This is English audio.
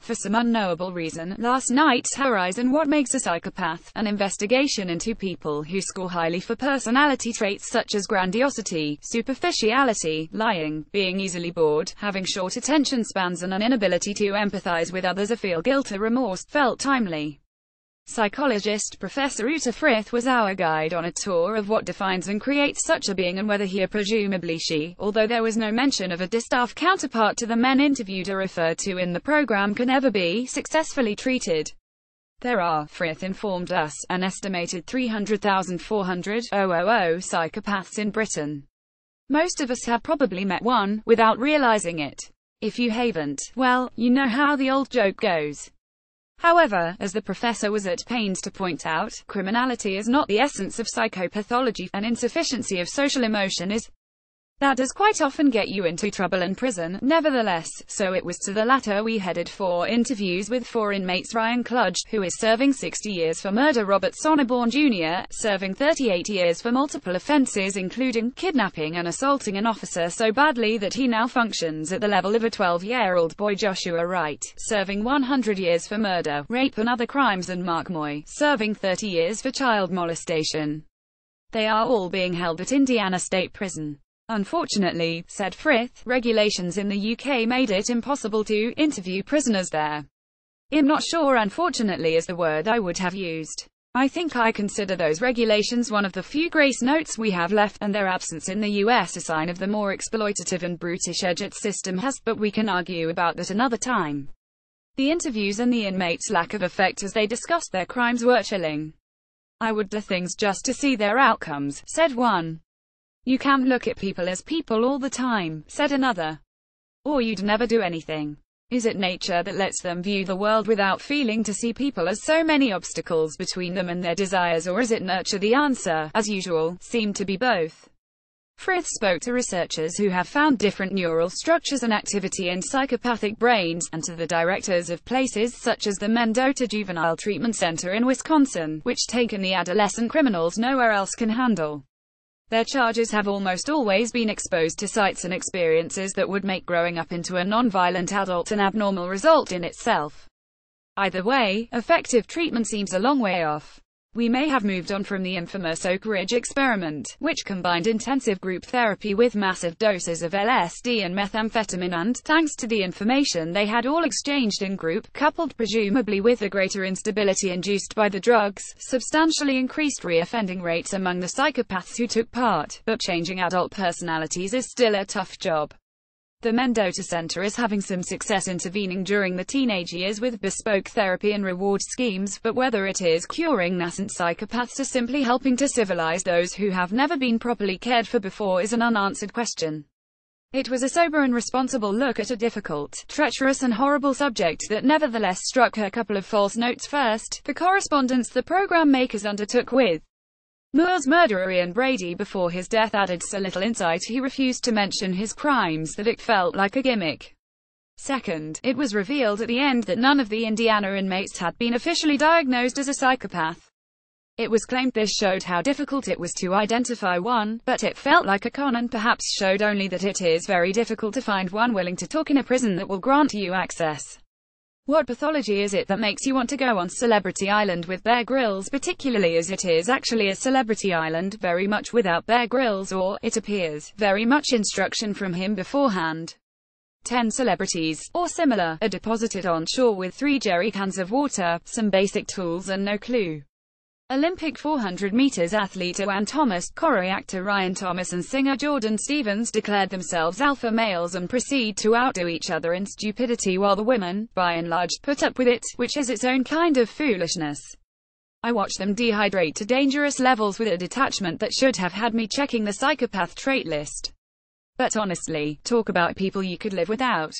For some unknowable reason, last night's Horizon What Makes a Psychopath, an investigation into people who score highly for personality traits such as grandiosity, superficiality, lying, being easily bored, having short attention spans and an inability to empathize with others or feel guilt or remorse, felt timely. Psychologist Professor Uta Frith was our guide on a tour of what defines and creates such a being and whether he or presumably she, although there was no mention of a distaff counterpart to the men interviewed or referred to in the program, can ever be successfully treated. There are, Frith informed us, an estimated 300,400 psychopaths in Britain. Most of us have probably met one, without realizing it. If you haven't, well, you know how the old joke goes. However, as the professor was at pains to point out, criminality is not the essence of psychopathology, and insufficiency of social emotion is. That does quite often get you into trouble and prison, nevertheless, so it was to the latter we headed for interviews with 4 inmates: Ryan Kludge, who is serving 60 years for murder; Robert Sonneborn Jr., serving 38 years for multiple offences including kidnapping and assaulting an officer so badly that he now functions at the level of a 12-year-old boy; Joshua Wright, serving 100 years for murder, rape and other crimes; and Mark Moy, serving 30 years for child molestation. They are all being held at Indiana State Prison. Unfortunately, said Frith, regulations in the UK made it impossible to interview prisoners there. I'm not sure unfortunately is the word I would have used. I think I consider those regulations one of the few grace notes we have left, and their absence in the US a sign of the more exploitative and brutish edge its system has, but we can argue about that another time. The interviews and the inmates' lack of effect as they discussed their crimes were chilling. I would do things just to see their outcomes, said one. You can't look at people as people all the time, said another. Or you'd never do anything. Is it nature that lets them view the world without feeling to see people as so many obstacles between them and their desires, or is it nurture? The answer, as usual, seemed to be both. Frith spoke to researchers who have found different neural structures and activity in psychopathic brains, and to the directors of places such as the Mendota Juvenile Treatment Center in Wisconsin, which take in the adolescent criminals nowhere else can handle. Their charges have almost always been exposed to sights and experiences that would make growing up into a non-violent adult an abnormal result in itself. Either way, effective treatment seems a long way off. We may have moved on from the infamous Oak Ridge experiment, which combined intensive group therapy with massive doses of LSD and methamphetamine and, thanks to the information they had all exchanged in group, coupled presumably with the greater instability induced by the drugs, substantially increased reoffending rates among the psychopaths who took part, but changing adult personalities is still a tough job. The Mendota Center is having some success intervening during the teenage years with bespoke therapy and reward schemes, but whether it is curing nascent psychopaths or simply helping to civilize those who have never been properly cared for before is an unanswered question. It was a sober and responsible look at a difficult, treacherous and horrible subject that nevertheless struck a couple of false notes. First, the correspondence the program makers undertook with Moore's murderer Ian Brady before his death added so little insight he refused to mention his crimes that it felt like a gimmick. Second, it was revealed at the end that none of the Indiana inmates had been officially diagnosed as a psychopath. It was claimed this showed how difficult it was to identify one, but it felt like a con and perhaps showed only that it is very difficult to find one willing to talk in a prison that will grant you access. What pathology is it that makes you want to go on Celebrity Island with Bear Grylls, particularly as it is actually a Celebrity Island, very much without Bear Grylls, or, it appears, very much instruction from him beforehand. 10 celebrities, or similar, are deposited on shore with 3 jerry cans of water, some basic tools and no clue. Olympic 400 meters athlete Owen Thomas, Corrie actor Ryan Thomas and singer Jordan Stevens declared themselves alpha males and proceed to outdo each other in stupidity while the women, by and large, put up with it, which is its own kind of foolishness. I watch them dehydrate to dangerous levels with a detachment that should have had me checking the psychopath trait list. But honestly, talk about people you could live without.